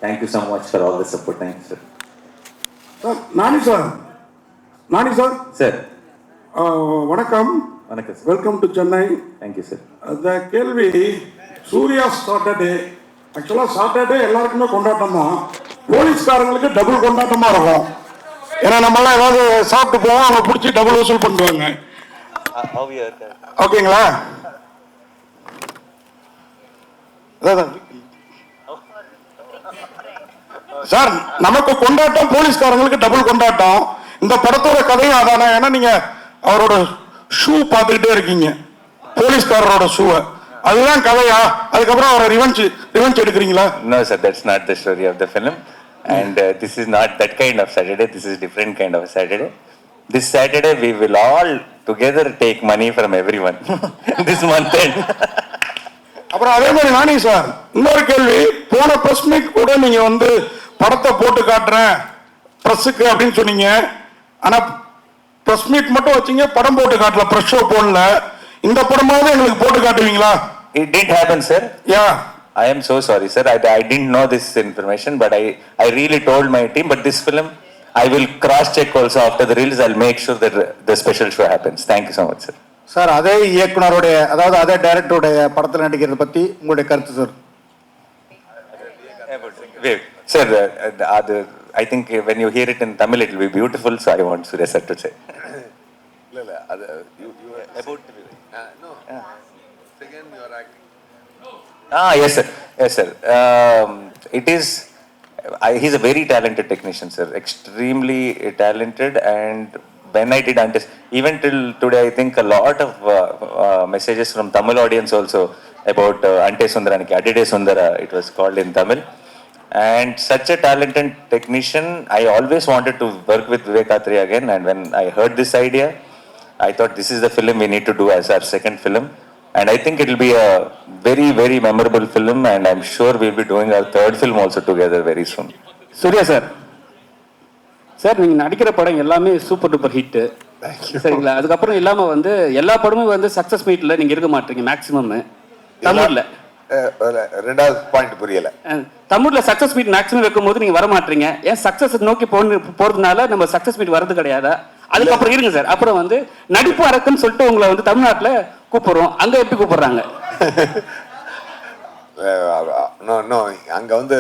Thank you so much for all the support. Thank you, sir. Sir Nani sir sir வணக்கம். வணக்கம் sir. Welcome to Chennai. Thank you sir. அந்த கேள்வி Surya Saturday, ஆக்சுவலாக Saturday எல்லாருக்குமே கொண்டாட்டம் தான், போலீஸ்காரங்களுக்கு டபுள் கொண்டாட்டமாக இருக்கும். ஏன்னா நம்மளாம் ஏதாவது சாப்பிட்டு போவோம், அவங்க பிடிச்சி டபுள் வசூல் பண்ணுவாங்க. ஓகேங்களா? சார் நமக்கு கொண்டாட்டம், போலீஸ்காரங்களுக்கு டபுள் கொண்டாட்டம். இந்த படத்தோட கதையும் அதானே? ஏன்னா நீங்க அவரோட ஷூ பார்த்துக்கிட்டே இருக்கீங்க, போலீஸ்காரரோட ஷூவை, அதுதான் கதையா? அதுக்கப்புறம் அவரை ரிவெஞ்ச் எடுக்கிறீங்களா? No sir, that's not the story of the film, and this is not that kind of Saturday. This is different kind of Saturday. This Saturday we will all together take money from everyone this month end. அப்புறம் அதே மாதிரி நானி sir, இன்னொரு கேள்வி. போன press meet கூட நீங்க வந்து படத்தை போட்டு காட்டுறேன் பிரஸுக்கு அப்படின்னு சொன்னீங்க. ஆனா பிரஸ் மீட் மட்டும் வச்சீங்க, படம் போட்டு காட்டல, பிரஸ் ஷோ போடல. இந்த படமாவது எங்களுக்கு போட்டு காட்டுவீங்களா? It didn't happen sir. Yeah. I am so sorry sir. I didn't know this information, but I really told my team. But this film I will cross check also after the release. I'll make sure that the special show happens. Thank you so much sir. Sir, அதே இயக்குனருடைய, அதாவது அதே டைரக்டருடைய படத்தில் நடிக்கிறத பற்றி உங்களுடைய கருத்து sir? Sir, I think when you hear it in Tamil, it will be beautiful. So I want Surya sir to say. About no. Second, you are acting. Yes sir. Yes sir. It is. He's a very talented technician, sir. Extremely talented. And when I did Antes, even till today, I think a lot of messages from Tamil audience also about Ante Sundaraniki, Adide Sundara, it was called in Tamil. And such a talented technician, I always wanted to work with Vivek Athre again. And when I heard this idea, I thought this is the film we need to do as our second film. And I think it will be a very, very memorable film. And I'm sure we'll be doing our third film also together very soon. Suriya sir, sir நீங்கள் நடிக்கிற படம் எல்லாமே super duper hit, சரிங்களா? அதுக்கப்புறம் இல்லாமல் வந்து எல்லா படமும் வந்து சக்ஸஸ் மீட்டில் நீங்கள் இருக்க மாட்டீங்க மேக்ஸிமம். தமிழில் ரெண்டாவது பாயிண்ட் புரியல. தமிழில் சக்ஸஸ் மீட் மேக்ஸிமம் வைக்கும் போது நீங்கள் வர மாட்டீங்க. ஏன் சக்ஸஸ் நோக்கி போகிறதுனால நம்ம சக்ஸஸ் மீட் வரது கிடையாதா? அதுக்கப்புறம் இருங்க சார், அப்புறம் வந்து நடிப்பு அரக்குன்னு சொல்லிட்டு உங்களை வந்து தமிழ்நாட்டில் கூப்பிடுறோம், அங்கே எப்படி கூப்பிடுறாங்க? அங்கே வந்து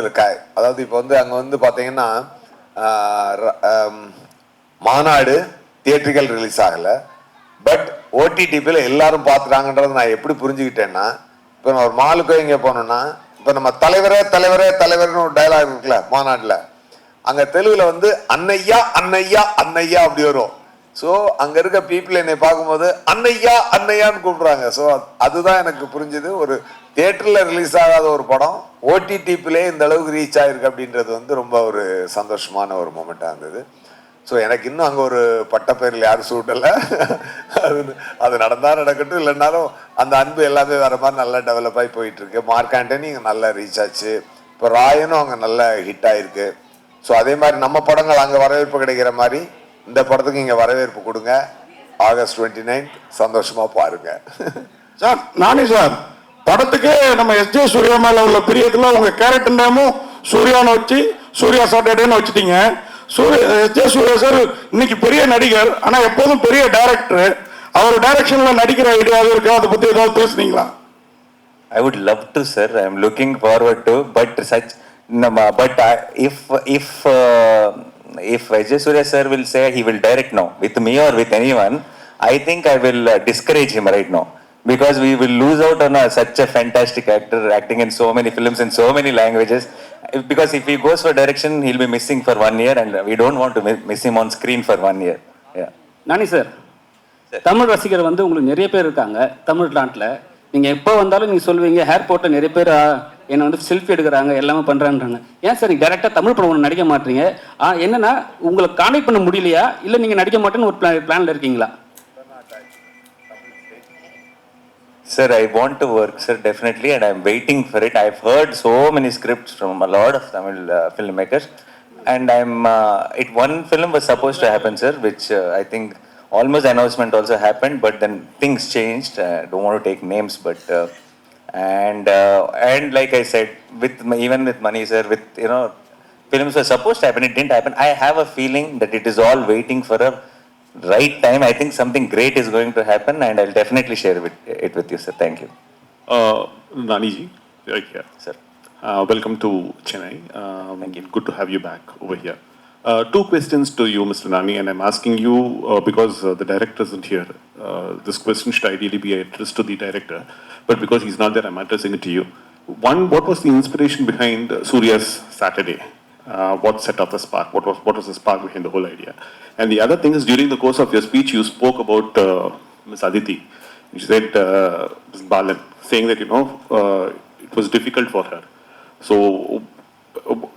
அதாவது இப்போ வந்து அங்கே வந்து பார்த்தீங்கன்னா மாநாடு தியேட்டர்கள் ரிலீஸ் ஆகலை, பட் ஓடிடிபியில் எல்லாரும் பார்த்துட்டாங்கன்றது நான் எப்படி புரிஞ்சுக்கிட்டேன்னா, இப்போ நம்ம ஒரு மாலுக்கோ இங்கே போனோம்னா, இப்போ நம்ம தலைவரே தலைவரே தலைவர்னு ஒரு டைலாக் இருக்குல்ல மாநாட்டில், அங்கே தெலுங்குல வந்து அன்னையா அன்னையா அன்னையா அப்படி வரும். ஸோ அங்கே இருக்க பீப்புள் என்னை பார்க்கும்போது அன்னையா அன்னையான்னு கூப்பிடுறாங்க. ஸோ அதுதான் எனக்கு புரிஞ்சுது. ஒரு தியேட்டரில் ரிலீஸ் ஆகாத ஒரு படம் ஓடிடிபிலே இந்த அளவுக்கு ரீச் ஆகிருக்கு அப்படின்றது வந்து ரொம்ப ஒரு சந்தோஷமான ஒரு மூமெண்ட்டாக இருந்தது. ஸோ எனக்கு இன்னும் அங்கே ஒரு பட்டப்பேரில் யாரும் சூட்டலை. அது நடந்தால் நடக்கட்டும், இல்லைன்னாலும் அந்த அன்பு எல்லாமே வர மாதிரி நல்லா டெவலப் ஆகி போயிட்டுருக்கு. மார்க் ஆண்டனி இங்கே நல்லா ரீச் ஆச்சு, இப்போ ராயனும் அங்கே நல்ல ஹிட் ஆகிருக்கு. ஸோ அதே மாதிரி நம்ம படங்கள் அங்கே வரவேற்பு கிடைக்கிற மாதிரி இந்த படத்துக்கு இங்கே வரவேற்பு கொடுங்க. ஆகஸ்ட் 29 சந்தோஷமாக பாருங்க. சார் நானி சார், படத்துக்கு நம்ம எஸ்ஜே சூர்யா மேலே உள்ள பிரியத்தில் உங்கள் கேரக்டர் நேமும் சூர்யான்னு வச்சு சூர்யா சாட்டர்டேன்னு வச்சுட்டீங்க. எஸ்ஜே சூர்யா சார் இன்னைக்கு பெரிய நடிகர், ஆனால் எப்போதும் பெரிய டைரக்டர். அவர் டைரக்ஷனில் நடிக்கிற ஐடியாவும் இருக்கா? அதை பற்றி ஏதாவது பேசுனீங்களா? I would love to, sir. I'm looking forward to, but if Vijay Surya sir will say he will direct now with me or with anyone, I think I will discourage him right now, because we will lose out on such a fantastic actor acting in so many films in so many languages. Because if he goes for direction, he'll be missing for 1 year, and we don't want to miss him on screen for 1 year. Yeah. Nani sir, Tamil ரசிகர் வந்து உங்களுக்கு நிறைய பேர் இருக்காங்க தமிழ்நாட்டில். நீங்கள் எப்போ வந்தாலும் நீங்கள் சொல்லுவீங்க ஏர்போர்ட்டில் நிறைய பேர் என்னை வந்து செல்ஃபி எடுக்கிறாங்க, எல்லாமே பண்ணுறான்றாங்க. ஏன் சார் நீங்கள் டேரெக்டாக தமிழ் படம் ஒன்று நடிக்க மாட்டீங்க? என்னென்னா உங்களை கான்டெக்ட் பண்ண முடியலையா, இல்லை நீங்கள் நடிக்க மாட்டேன்னு ஒரு பிளானில் இருக்கீங்களா? Sir, I want to work, sir, definitely, and I'm waiting for it. I've heard so many scripts from a lot of Tamil filmmakers, and one film was supposed to happen, sir, which I think almost announcement also happened, but then things changed. I don't want to take names, but And like I said, even with Mani sir, with films were supposed to happen, it didn't happen. I have a feeling that it is all waiting for a right time. I think something great is going to happen, and I'll definitely share it with you, sir. Thank you. Nani ji, right here. Sir. Welcome to Chennai. Thank you. Good to have you back over here. Two questions to you, Mr. Nani, and I'm asking you because the director isn't here. This question should ideally be addressed to the director, but because he's not there, I'm addressing it to you. One, what was the inspiration behind Surya's Saturday? What set up the spark? What was the spark behind the whole idea? And the other thing is, during the course of your speech, you spoke about Ms. Aditi. You said Ms. Balan, saying that it was difficult for her. So,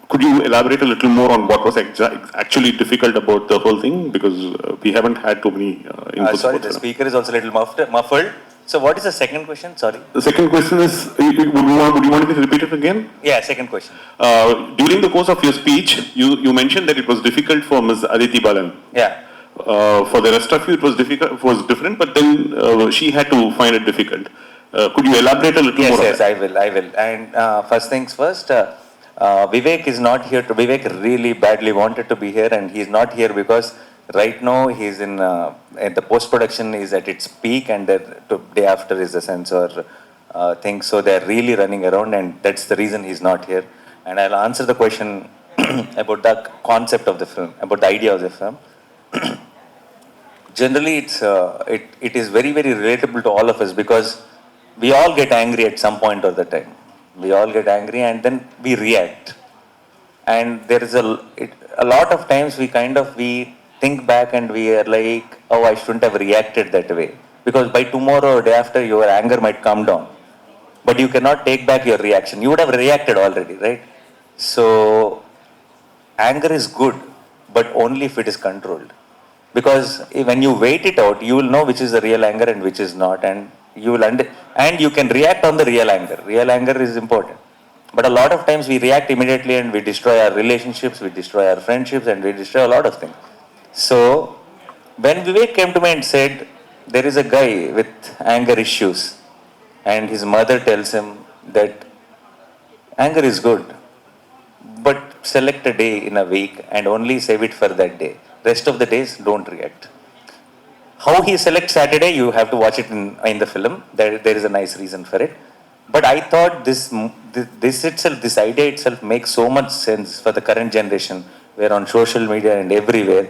could you elaborate a little more on what was actually difficult about the whole thing? Because we haven't had too many inputs. Sorry, the speaker is also a little muffled. So, what is the second question? Sorry. The second question is, would you want me to repeat it again? Yeah, second question. During the course of your speech, you mentioned that it was difficult for Ms. Aditi Balan. Yeah. For the rest of you, it was different, but then she had to find it difficult. Could you elaborate a little more? Yes, I will. And first things first, Vivek is not here. Vivek really badly wanted to be here, and he's not here because right now he's in the post-production is at its peak, and the day after is the censor thing. So they're really running around, and that's the reason he's not here. And I'll answer the question about the concept of the film, about the idea of the film. Generally, it is very, very relatable to all of us because we all get angry at some point of the time. We all get angry and then we react. And there is a lot of times we think back and we are like, oh, I shouldn't have reacted that way. Because by tomorrow or day after, your anger might come down. But you cannot take back your reaction. You would have reacted already, right? So, anger is good, but only if it is controlled. Because when you wait it out, you will know which is the real anger and which is not. And you can react on the real anger. Real anger is important. But a lot of times we react immediately and we destroy our relationships, we destroy our friendships, and we destroy a lot of things. So, when Vivek came to me and said, there is a guy with anger issues, and his mother tells him that anger is good, but select a day in a week and only save it for that day. Rest of the days, don't react. How he selects Saturday, you have to watch it in the film. There is a nice reason for it. But I thought this idea itself makes so much sense for the current generation, where on social media and everywhere,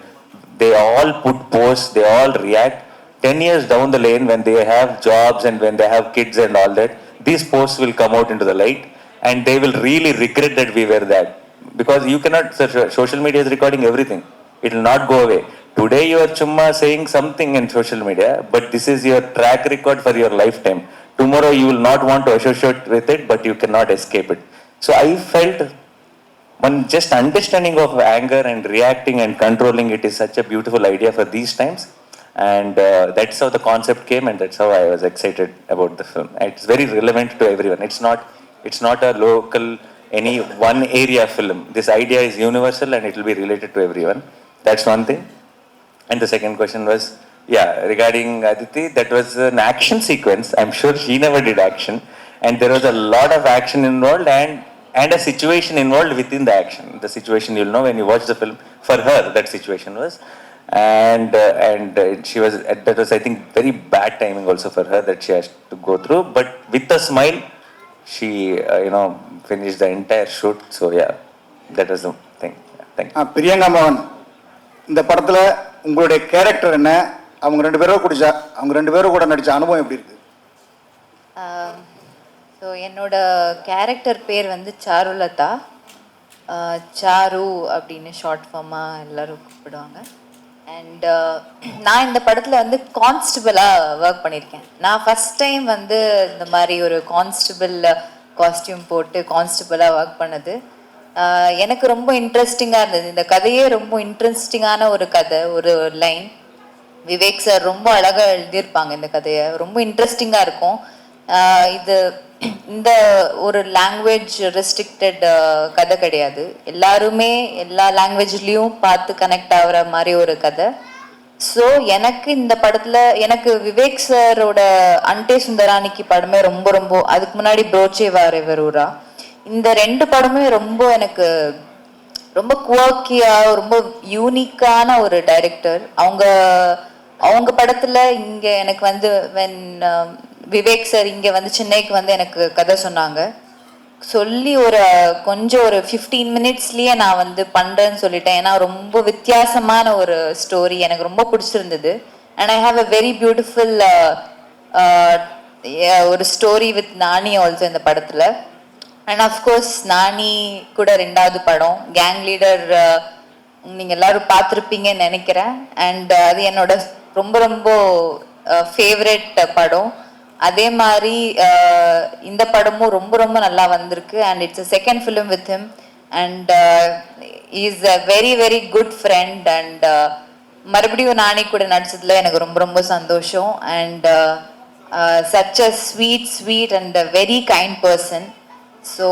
they all put posts, they all react. 10 years down the lane, when they have jobs and when they have kids and all that, these posts will come out into the light and they will really regret that we were that. Because you cannot, social media is recording everything. It will not go away. Today you are chumma saying something in social media, but this is your track record for your lifetime. Tomorrow you will not want to associate with it, but you cannot escape it. So I felt one just understanding of anger and reacting and controlling it is such a beautiful idea for these times. And that's how the concept came, and that's how I was excited about the film. It's very relevant to everyone. It's not a local, any one area film. This idea is universal and it will be related to everyone. That's one thing. And the second question was, regarding Aditi, that was an action sequence. I'm sure she never did action. And there was a lot of action involved and a situation involved within the action. The situation you'll know when you watch the film. For her, that situation was. And she was, that was, I think, very bad timing also for her that she has to go through. But with a smile, she, finished the entire shoot. So, that was the thing. Thank you. Priyanka மோகன், இந்த படத்துல உங்களுடைய character என்ன? அவங்க ரெண்டு பேரும் கூட நடிச்ச அனுபவம் எப்படி இருக்கு? ஸோ என்னோட கேரக்டர் பேர் வந்து சாருலதா. சாரு அப்படின்னு ஷார்ட் ஃபார்மாக எல்லோரும் கூப்பிடுவாங்க. அண்ட் நான் இந்த படத்தில் வந்து கான்ஸ்டபிளாக ஒர்க் பண்ணியிருக்கேன். நான் ஃபஸ்ட் டைம் வந்து இந்த மாதிரி ஒரு கான்ஸ்டபிள் காஸ்டியூம் போட்டு கான்ஸ்டபிளாக ஒர்க் பண்ணது எனக்கு ரொம்ப இன்ட்ரெஸ்டிங்காக இருந்தது. இந்த கதையே ரொம்ப இன்ட்ரெஸ்டிங்கான ஒரு கதை, ஒரு லைன். விவேக் சார் ரொம்ப அழகாக எழுதியிருப்பாங்க இந்த கதையை. ரொம்ப இன்ட்ரெஸ்டிங்காக இருக்கும். இந்த ஒரு லாங்குவேஜ் ரெஸ்ட்ரிக்டட் கதை கிடையாது. எல்லாருமே எல்லா லாங்குவேஜ்லேயும் பார்த்து கனெக்ட் ஆகிற மாதிரி ஒரு கதை. ஸோ எனக்கு இந்த படத்துல எனக்கு விவேக் சாரோட அன்டே சுந்தரானிக்கு படமே ரொம்ப ரொம்ப அதுக்கு முன்னாடி புரோச்சே வாரேவரூரா இந்த 2 படமே ரொம்ப எனக்கு ரொம்ப குவாக்கியா ரொம்ப யூனிக்கான ஒரு டைரக்டர். அவங்க படத்துல இங்க எனக்கு வந்து விவேக் சார் இங்க வந்து சென்னைக்கு வந்து எனக்கு கதை சொன்னாங்க. சொல்லி கொஞ்சம் ஒரு 15 மினிட்ஸ்லயே நான் வந்து பண்றேன்னு சொல்லிட்டேன். ஏன்னா ரொம்ப வித்தியாசமான ஒரு ஸ்டோரி எனக்கு ரொம்ப பிடிச்சிருந்தது. And I have a very beautiful ஒரு ஸ்டோரி வித் நானி ஆல்சோ இந்த படத்துல. அண்ட் அஃப்கோர்ஸ் நானி கூட 2வது படம் கேங் லீடர் நீங்க எல்லாரும் பார்த்துருப்பீங்கன்னு நினைக்கிறேன். அண்ட் அது என்னோட ரொம்ப ரொம்ப ஃபேவரட் படம். அதே மாதிரி இந்த படமும் ரொம்ப ரொம்ப நல்லா வந்திருக்கு. And it's a second film with him. And is a very very good friend. And மறுபடியும் நானி கூட நடிச்சதுல எனக்கு ரொம்ப ரொம்ப சந்தோஷம். And such a sweet and a very kind person. So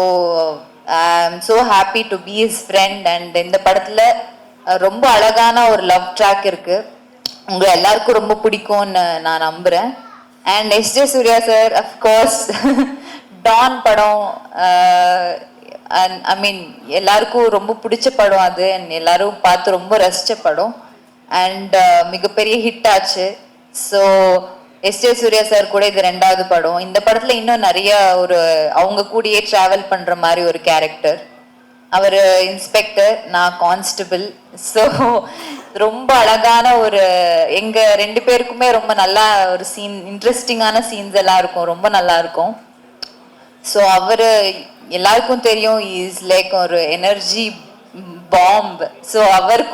I am so happy to be his friend. And இந்த படத்துல ரொம்ப அழகான ஒரு லவ் ட்ராக் இருக்கு. உங்க எல்லாருக்கும் ரொம்ப பிடிக்கும்னு நான் நம்புறேன். And S J. Suriya sir of course Don படம் ஐ மீன் எல்லாருக்கும் ரொம்ப பிடிச்ச படம் அது. அண்ட் எல்லாரும் பார்த்து ரொம்ப ரசிச்ச படம். அண்ட் மிகப்பெரிய ஹிட் ஆச்சு. So S J. சூர்யா சார் கூட இது 2வது படம். இந்த படத்துல இன்னும் நிறைய அவங்க கூடயே டிராவல் பண்ற மாதிரி ஒரு கேரக்டர். அவர் இன்ஸ்பெக்டர், நான் கான்ஸ்டபிள். ஸோ ரொம்ப அழகான எங்க 2 பேருக்குமே ரொம்ப நல்லா ஒரு இன்ட்ரெஸ்டிங்கான சீன்ஸ் எல்லாம் இருக்கும். ரொம்ப நல்லா இருக்கும். ஸோ எல்லாருக்கும் தெரியும் இஸ் லைக் ஒரு எனர்ஜி பாம்ப். ஸோ அவருக்கும்